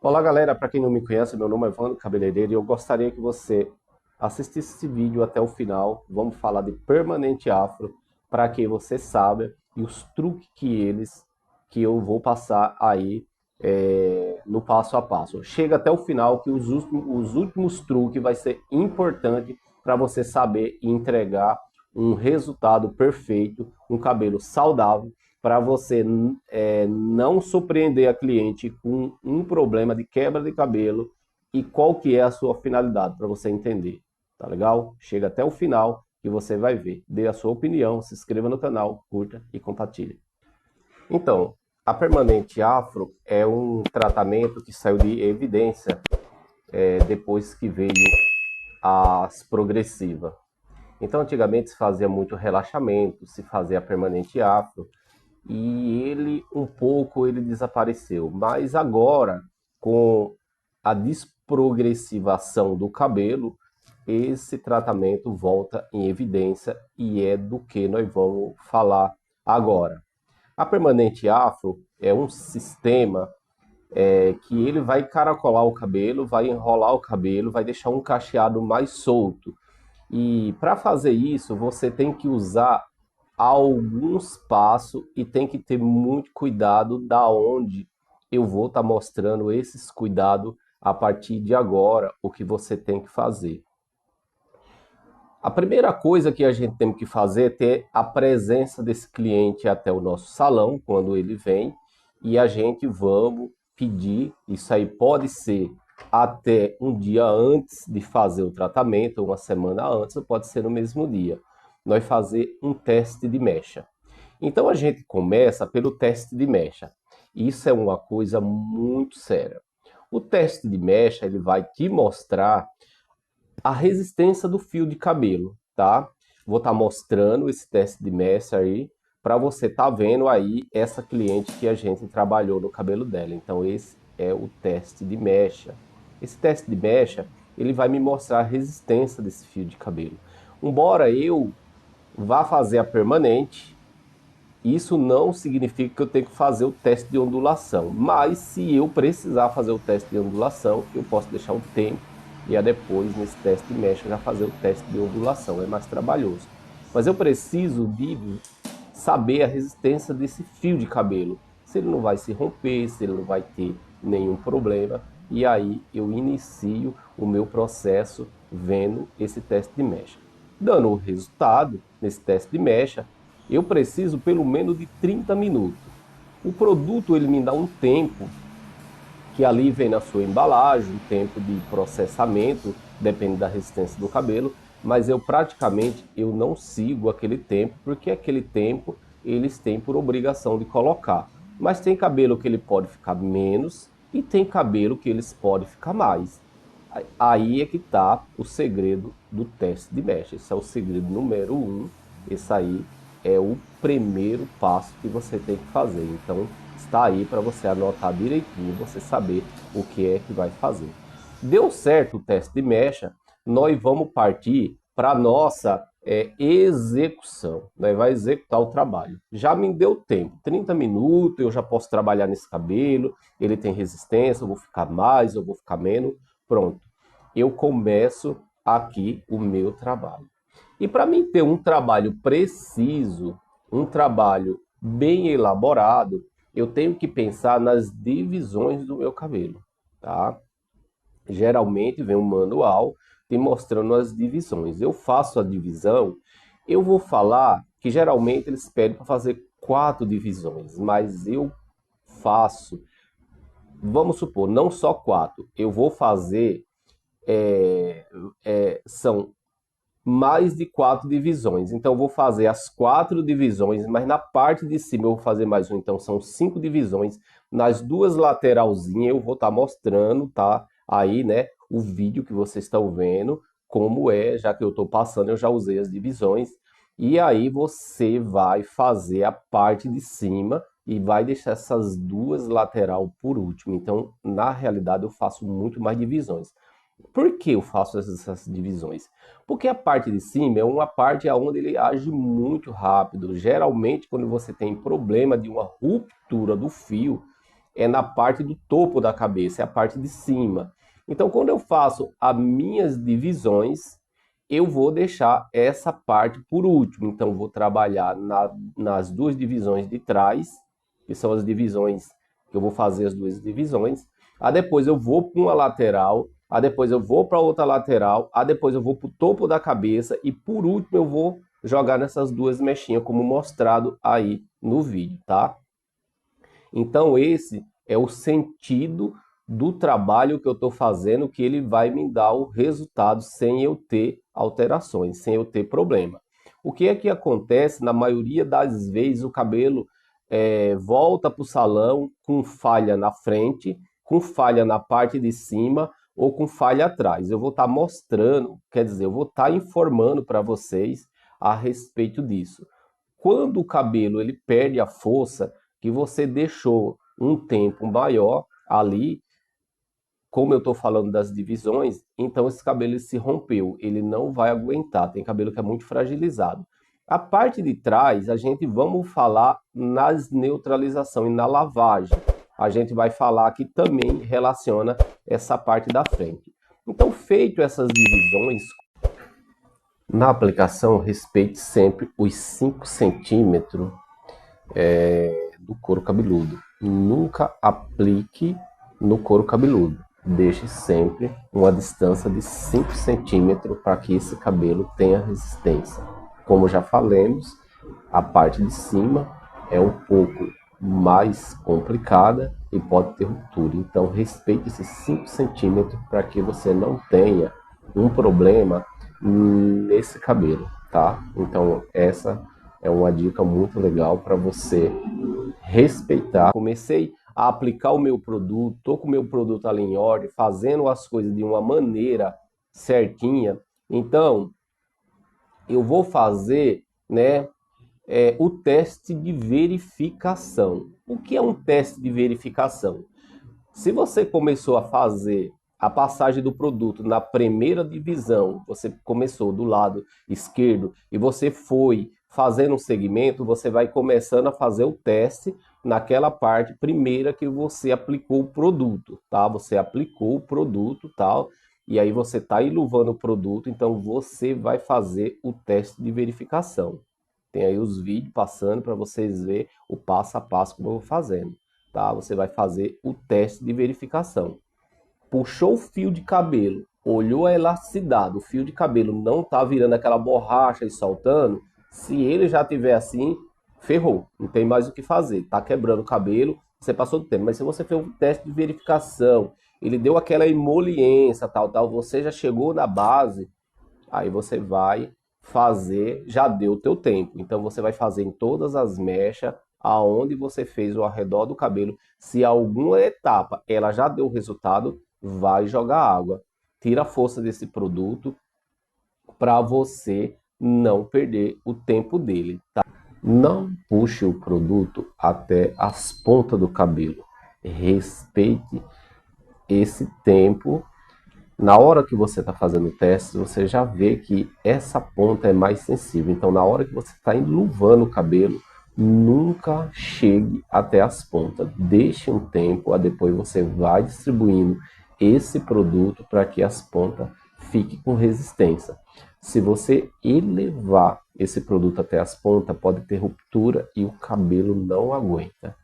Olá galera, para quem não me conhece, meu nome é Evandro Cabeleireiro e eu gostaria que você assistisse esse vídeo até o final. Vamos falar de permanente afro para que você saiba e os truques que eu vou passar aí no passo a passo. Chega até o final que os últimos truques vai ser importante para você saber e entregar um resultado perfeito, um cabelo saudável para você não surpreender a cliente com um problema de quebra de cabelo e qual que é a sua finalidade para você entender, tá legal? Chega até o final que você vai ver. Dê a sua opinião, se inscreva no canal, curta e compartilhe. Então, a permanente afro é um tratamento que saiu de evidência depois que veio as progressivas. Então, antigamente se fazia muito relaxamento, se fazia a permanente afro, e ele desapareceu. Mas agora, com a desprogressivação do cabelo, esse tratamento volta em evidência e é do que nós vamos falar agora. A permanente afro é um sistema que ele vai caracolar o cabelo, vai enrolar o cabelo, vai deixar um cacheado mais solto. E para fazer isso, você tem que usar alguns passos e tem que ter muito cuidado da onde eu vou estar mostrando esses cuidados a partir de agora, o que você tem que fazer. A primeira coisa que a gente tem que fazer é ter a presença desse cliente até o nosso salão, quando ele vem, e a gente vamos pedir, isso aí pode ser até um dia antes de fazer o tratamento, uma semana antes, ou pode ser no mesmo dia. Nós fazer um teste de mecha. Então a gente começa pelo teste de mecha. Isso é uma coisa muito séria. O teste de mecha, ele vai te mostrar a resistência do fio de cabelo, tá? Vou estar mostrando esse teste de mecha aí para você estar vendo aí essa cliente que a gente trabalhou no cabelo dela. Então esse é o teste de mecha. Esse teste de mecha, ele vai me mostrar a resistência desse fio de cabelo. Embora eu vá fazer a permanente, isso não significa que eu tenho que fazer o teste de ondulação. Mas se eu precisar fazer o teste de ondulação, eu posso deixar um tempo e depois, nesse teste de mecha, já fazer o teste de ondulação. É mais trabalhoso. Mas eu preciso de saber a resistência desse fio de cabelo. Se ele não vai se romper, se ele não vai ter nenhum problema. E aí eu inicio o meu processo vendo esse teste de mecha. Dando o resultado nesse teste de mecha, eu preciso pelo menos de 30 minutos. O produto ele me dá um tempo que ali vem na sua embalagem, um tempo de processamento, depende da resistência do cabelo, mas eu praticamente eu não sigo aquele tempo, porque aquele tempo eles têm por obrigação de colocar. Mas tem cabelo que ele pode ficar menos e tem cabelo que eles podem ficar mais. Aí é que está o segredo do teste de mecha. Esse é o segredo número 1. Esse aí é o primeiro passo que você tem que fazer. Então, está aí para você anotar direitinho, você saber o que é que vai fazer. Deu certo o teste de mecha, nós vamos partir para a nossa execução. Nós vai executar o trabalho. Já me deu tempo, 30 minutos, eu já posso trabalhar nesse cabelo, ele tem resistência, eu vou ficar mais, eu vou ficar menos. Pronto, eu começo aqui o meu trabalho. E para mim ter um trabalho preciso, um trabalho bem elaborado, eu tenho que pensar nas divisões do meu cabelo, tá? Geralmente vem um manual te mostrando as divisões. Eu faço a divisão, eu vou falar que geralmente eles pedem para fazer 4 divisões, mas eu faço, vamos supor, não só 4, eu vou fazer, são mais de 4 divisões. Então eu vou fazer as 4 divisões, mas na parte de cima eu vou fazer mais um, então são 5 divisões. Nas duas lateralzinhas eu vou estar mostrando, tá? Aí, né, o vídeo que vocês estão vendo, como é, já que eu estou passando, eu já usei as divisões. E aí você vai fazer a parte de cima e vai deixar essas duas lateral por último. Então, na realidade, eu faço muito mais divisões. Por que eu faço essas divisões? Porque a parte de cima é uma parte onde ele age muito rápido. Geralmente, quando você tem problema de uma ruptura do fio, é na parte do topo da cabeça, é a parte de cima. Então, quando eu faço as minhas divisões, eu vou deixar essa parte por último. Então, vou trabalhar nas duas divisões de trás, que são as divisões que eu vou fazer as duas divisões. Aí depois eu vou para uma lateral, aí depois eu vou para outra lateral, aí depois eu vou para o topo da cabeça e por último eu vou jogar nessas duas mechinhas, como mostrado aí no vídeo, tá? Então esse é o sentido do trabalho que eu estou fazendo, que ele vai me dar o resultado sem eu ter alterações, sem eu ter problema. O que é que acontece? Na maioria das vezes o cabelo volta para o salão com falha na frente, com falha na parte de cima ou com falha atrás. Eu vou estar mostrando, quer dizer, eu vou estar informando para vocês a respeito disso. Quando o cabelo ele perde a força que você deixou um tempo maior ali, como eu estou falando das divisões, então esse cabelo se rompeu, ele não vai aguentar, tem cabelo que é muito fragilizado. A parte de trás, a gente vamos falar nas neutralização e na lavagem. A gente vai falar que também relaciona essa parte da frente. Então, feito essas divisões, na aplicação, respeite sempre os 5 centímetros do couro cabeludo. Nunca aplique no couro cabeludo. Deixe sempre uma distância de 5 centímetros para que esse cabelo tenha resistência. Como já falamos, a parte de cima é um pouco mais complicada e pode ter ruptura. Então, respeite esses 5 centímetros para que você não tenha um problema nesse cabelo, tá? Então, essa é uma dica muito legal para você respeitar. Comecei a aplicar o meu produto, estou com o meu produto ali em ordem, fazendo as coisas de uma maneira certinha. Então, eu vou fazer, né, o teste de verificação. O que é um teste de verificação? Se você começou a fazer a passagem do produto na primeira divisão, você começou do lado esquerdo e você foi fazendo um segmento, você vai começando a fazer o teste naquela parte primeira que você aplicou o produto, tá? Você aplicou o produto, tal, e aí você está iluvando o produto, então você vai fazer o teste de verificação. Tem aí os vídeos passando para vocês verem o passo a passo como eu vou fazendo. Tá? Você vai fazer o teste de verificação. Puxou o fio de cabelo, olhou a elasticidade, o fio de cabelo não está virando aquela borracha e soltando, se ele já tiver assim, ferrou, não tem mais o que fazer, está quebrando o cabelo, você passou do tempo. Mas se você fez um teste de verificação, ele deu aquela emoliência, tal, você já chegou na base, aí você vai fazer, já deu o teu tempo. Então você vai fazer em todas as mechas, aonde você fez o arredor do cabelo. Se alguma etapa ela já deu o resultado, vai jogar água. Tira a força desse produto para você não perder o tempo dele, tá? Não puxe o produto até as pontas do cabelo. Respeite esse tempo. Na hora que você está fazendo o teste, você já vê que essa ponta é mais sensível. Então, na hora que você está enluvando o cabelo, nunca chegue até as pontas. Deixe um tempo, a depois você vai distribuindo esse produto para que as pontas fiquem com resistência. Se você elevar esse produto até as pontas, pode ter ruptura e o cabelo não aguenta.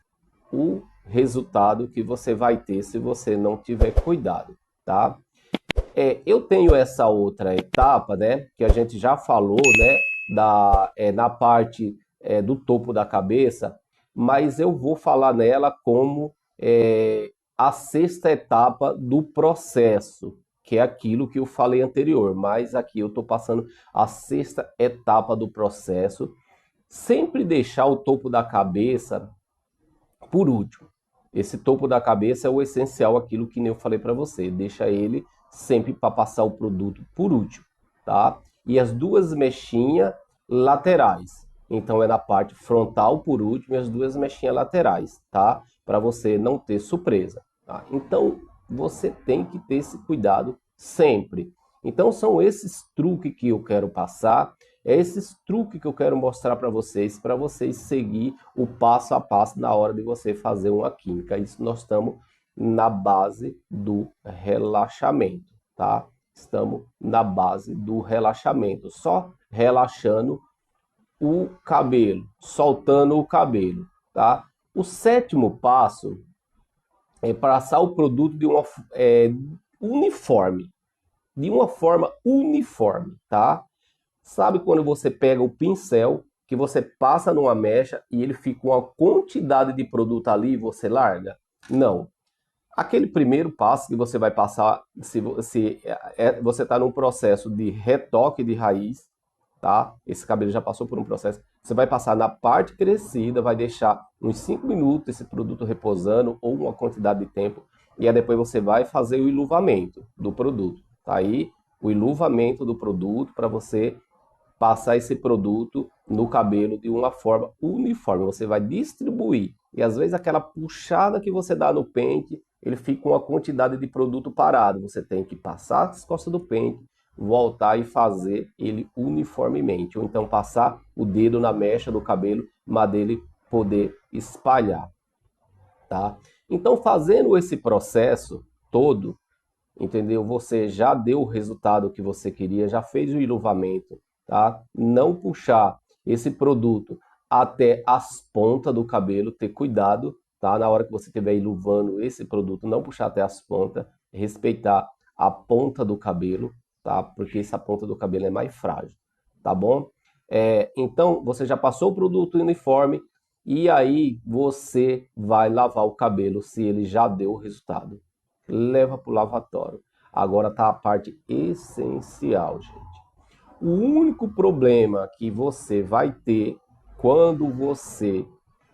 O resultado que você vai ter se você não tiver cuidado, tá? Eu tenho essa outra etapa, né, que a gente já falou, né, na parte do topo da cabeça, mas eu vou falar nela como a sexta etapa do processo, que é aquilo que eu falei anterior, mas aqui eu estou passando a sexta etapa do processo, sempre deixar o topo da cabeça por último. Esse topo da cabeça é o essencial, aquilo que eu falei para você. Deixa ele sempre para passar o produto por último, tá? E as duas mechinhas laterais. Então é na parte frontal por último e as duas mechinhas laterais, tá? Para você não ter surpresa, tá? Então você tem que ter esse cuidado sempre. Então são esses truques que eu quero passar, é esses truques que eu quero mostrar para vocês seguir o passo a passo na hora de você fazer uma química. Isso nós estamos na base do relaxamento, tá? Estamos na base do relaxamento, só relaxando o cabelo, soltando o cabelo, tá? O sétimo passo é passar o produto de uma uniforme, de uma forma uniforme, tá? Sabe quando você pega o pincel, que você passa numa mecha e ele fica uma quantidade de produto ali e você larga? Não. Aquele primeiro passo que você vai passar, se você está num processo de retoque de raiz, tá? Esse cabelo já passou por um processo. Você vai passar na parte crescida, vai deixar uns 5 minutos esse produto reposando ou uma quantidade de tempo. E aí depois você vai fazer o iluvamento do produto. Tá aí o iluvamento do produto para você passar esse produto no cabelo de uma forma uniforme. Você vai distribuir. E às vezes aquela puxada que você dá no pente, ele fica com uma quantidade de produto parado. Você tem que passar as costas do pente, voltar e fazer ele uniformemente. Ou então passar o dedo na mecha do cabelo, mas dele poder espalhar. Tá? Então fazendo esse processo todo, entendeu? Você já deu o resultado que você queria, já fez o iluvamento, tá? Não puxar esse produto até as pontas do cabelo, ter cuidado, tá? Na hora que você estiver iluvando esse produto, não puxar até as pontas, respeitar a ponta do cabelo, tá? Porque essa ponta do cabelo é mais frágil, tá bom? Então, você já passou o produto uniforme e aí você vai lavar o cabelo se ele já deu o resultado. Leva para o lavatório. Agora está a parte essencial, gente. O único problema que você vai ter quando você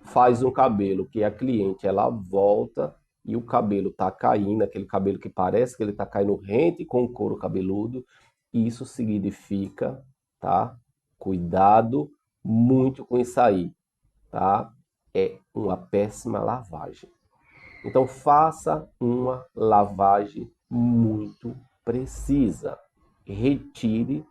faz um cabelo que a cliente ela volta e o cabelo está caindo, aquele cabelo que parece que ele está caindo rente com o couro cabeludo, isso significa, tá? Cuidado muito com isso aí, tá? É uma péssima lavagem. Então faça uma lavagem muito precisa. Retire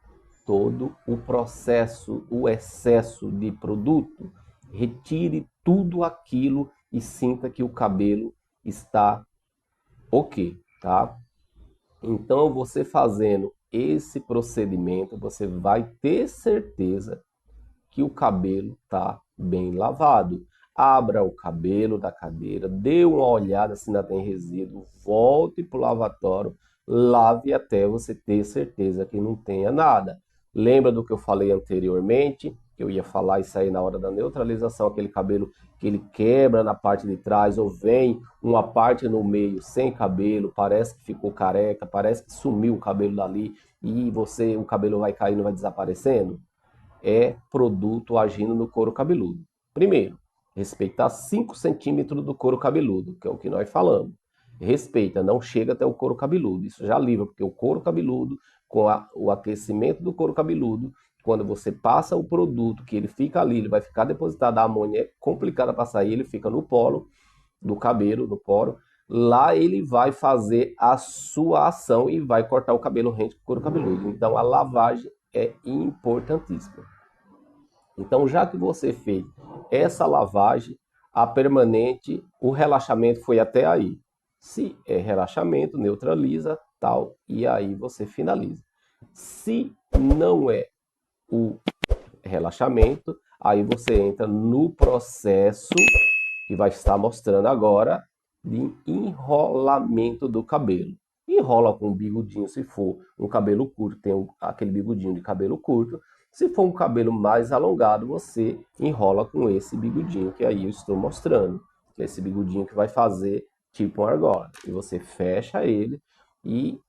todo o processo, o excesso de produto. Retire tudo aquilo e sinta que o cabelo está ok, tá? Então você fazendo esse procedimento, você vai ter certeza que o cabelo está bem lavado. Abra o cabelo da cadeira, dê uma olhada se ainda tem resíduo, volte para o lavatório, lave até você ter certeza que não tenha nada. Lembra do que eu falei anteriormente? Que eu ia falar isso aí na hora da neutralização, aquele cabelo que ele quebra na parte de trás ou vem uma parte no meio sem cabelo, parece que ficou careca, parece que sumiu o cabelo dali e o cabelo vai caindo, vai desaparecendo. É produto agindo no couro cabeludo. Primeiro, respeitar 5 centímetros do couro cabeludo, que é o que nós falamos. Respeita, não chega até o couro cabeludo. Isso já livra, porque o couro cabeludo, o aquecimento do couro cabeludo, quando você passa o produto, que ele fica ali, ele vai ficar depositado, a amônia é complicada para sair, ele fica no polo do cabelo, no poro. Lá ele vai fazer a sua ação e vai cortar o cabelo rente com o couro cabeludo. Então a lavagem é importantíssima. Então, já que você fez essa lavagem, a permanente, o relaxamento foi até aí. Se é relaxamento, neutraliza, tal, e aí você finaliza. Se não é o relaxamento, aí você entra no processo que vai estar mostrando agora de enrolamento do cabelo. Enrola com um bigodinho, se for um cabelo curto, tem aquele bigodinho de cabelo curto. Se for um cabelo mais alongado, você enrola com esse bigodinho que aí eu estou mostrando. Que é esse bigodinho que vai fazer tipo uma argola. E você fecha ele e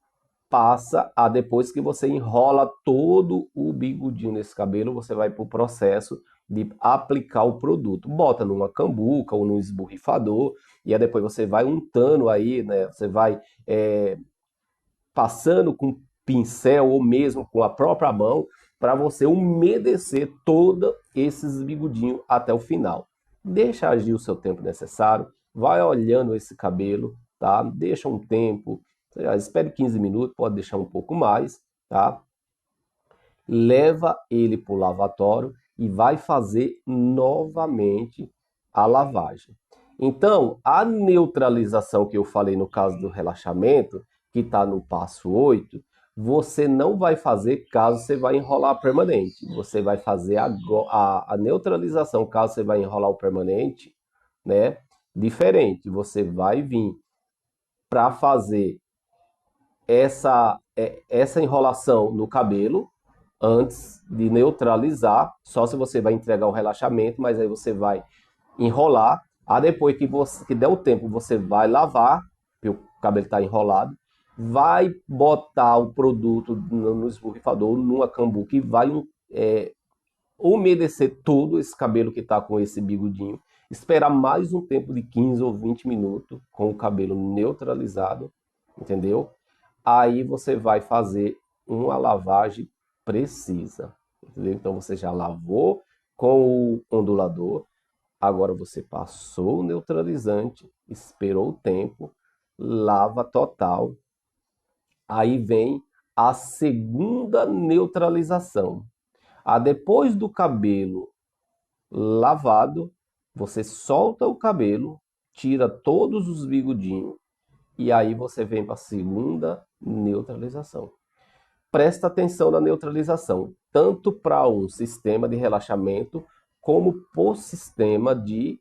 passa a, depois que você enrola todo o bigodinho nesse cabelo, você vai para o processo de aplicar o produto. Bota numa cambuca ou num esborrifador e aí depois você vai untando aí, né? Você vai passando com pincel ou mesmo com a própria mão para você umedecer todos esses bigodinhos até o final. Deixa agir o seu tempo necessário, vai olhando esse cabelo, tá? Deixa um tempo, espere 15 minutos, pode deixar um pouco mais, tá? Leva ele para o lavatório e vai fazer novamente a lavagem. Então, a neutralização que eu falei no caso do relaxamento, que está no passo 8, você não vai fazer caso você vai enrolar permanente. Você vai fazer a neutralização caso você vai enrolar o permanente, né? Diferente. Você vai vir para fazer essa enrolação no cabelo antes de neutralizar, só se você vai entregar o relaxamento, mas aí você vai enrolar. Depois que der o tempo, você vai lavar, porque o cabelo está enrolado, vai botar o produto no esborrifador, numa cambu que vai umedecer todo esse cabelo que está com esse bigodinho, esperar mais um tempo de 15 ou 20 minutos com o cabelo neutralizado, entendeu? Aí você vai fazer uma lavagem precisa, entendeu? Então você já lavou com o ondulador, agora você passou o neutralizante, esperou o tempo, lava total. Aí vem a segunda neutralização. Depois do cabelo lavado, você solta o cabelo, tira todos os bigodinhos e aí você vem para a segunda neutralização. Presta atenção na neutralização, tanto para um sistema de relaxamento como para o sistema de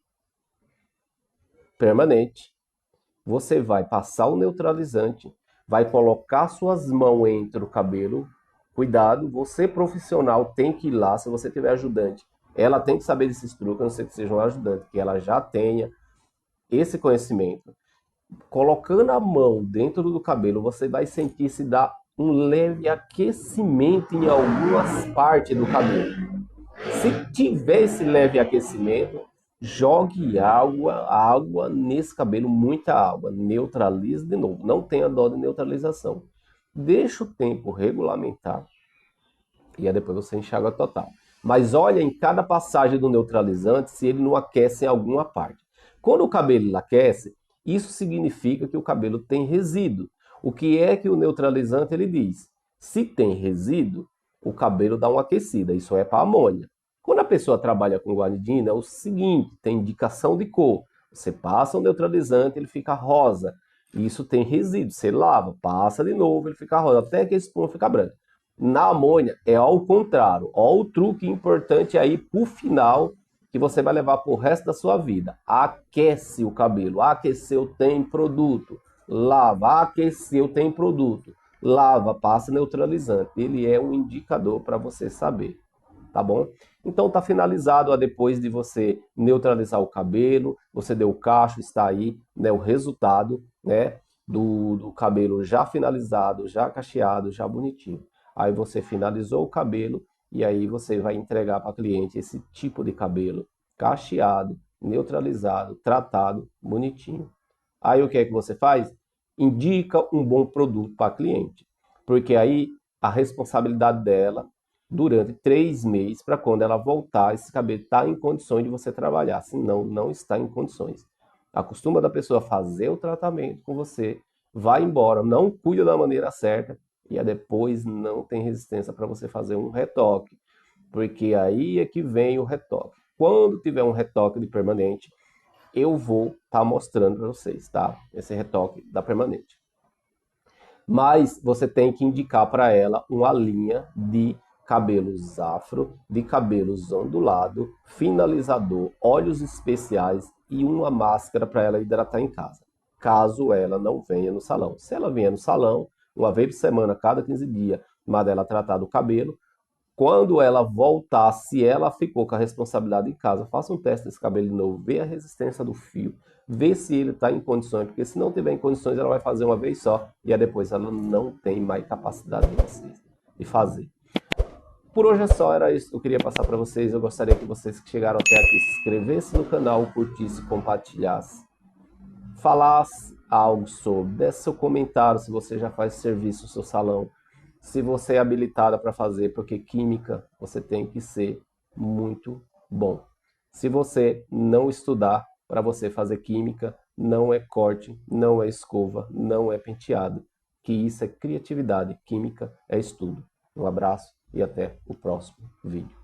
permanente. Você vai passar o neutralizante, vai colocar suas mãos entre o cabelo. Cuidado, você profissional tem que ir lá, se você tiver ajudante, ela tem que saber desses truques, a não ser que seja um ajudante, que ela já tenha esse conhecimento. Colocando a mão dentro do cabelo, você vai sentir se dá um leve aquecimento em algumas partes do cabelo. Se tiver esse leve aquecimento, jogue água nesse cabelo, muita água, neutralize de novo. Não tenha dó de neutralização. Deixa o tempo regulamentar e aí depois você enxágua total. Mas olha em cada passagem do neutralizante se ele não aquece em alguma parte. Quando o cabelo aquece, isso significa que o cabelo tem resíduo. O que é que o neutralizante ele diz? Se tem resíduo, o cabelo dá uma aquecida. Isso é para amônia. Quando a pessoa trabalha com guanidina, é o seguinte, tem indicação de cor. Você passa o neutralizante, ele fica rosa. Isso tem resíduo. Você lava, passa de novo, ele fica rosa, até que a espuma fica branca. Na amônia é ao contrário. Olha o truque importante aí pro final que você vai levar pro resto da sua vida. Aquece o cabelo. Aqueceu, tem produto. Lava. Aqueceu, tem produto. Lava, passa neutralizante. Ele é um indicador para você saber, tá bom? Então tá finalizado, depois de você neutralizar o cabelo, você deu o cacho, está aí, né, o resultado, né, do cabelo já finalizado, já cacheado, já bonitinho. Aí você finalizou o cabelo e aí você vai entregar para a cliente esse tipo de cabelo cacheado, neutralizado, tratado, bonitinho. Aí o que é que você faz? Indica um bom produto para a cliente, porque aí a responsabilidade dela durante 3 meses para quando ela voltar, esse cabelo está em condições de você trabalhar, senão não está em condições. Acostuma da pessoa fazer o tratamento com você, vai embora, não cuida da maneira certa e depois não tem resistência para você fazer um retoque, porque aí é que vem o retoque. Quando tiver um retoque de permanente, eu vou estar mostrando para vocês, tá? Esse retoque da permanente. Mas você tem que indicar para ela uma linha de cabelos afro, de cabelos ondulado, finalizador, óleos especiais e uma máscara para ela hidratar em casa, caso ela não venha no salão. Se ela vier no salão, uma vez por semana, cada 15 dias, mas ela tratar do cabelo, quando ela voltar, se ela ficou com a responsabilidade em casa, faça um teste desse cabelo de novo, vê a resistência do fio, vê se ele está em condições, porque se não tiver em condições, ela vai fazer uma vez só e aí depois ela não tem mais capacidade de fazer. Por hoje é só, era isso que eu queria passar para vocês. Eu gostaria que vocês que chegaram até aqui se inscrevessem no canal, curtissem, compartilhassem, falasse algo sobre, desse seu comentário se você já faz serviço no seu salão, se você é habilitada para fazer, porque química você tem que ser muito bom. Se você não estudar para você fazer química, não é corte, não é escova, não é penteado. que isso é criatividade, química é estudo. Um abraço e até o próximo vídeo.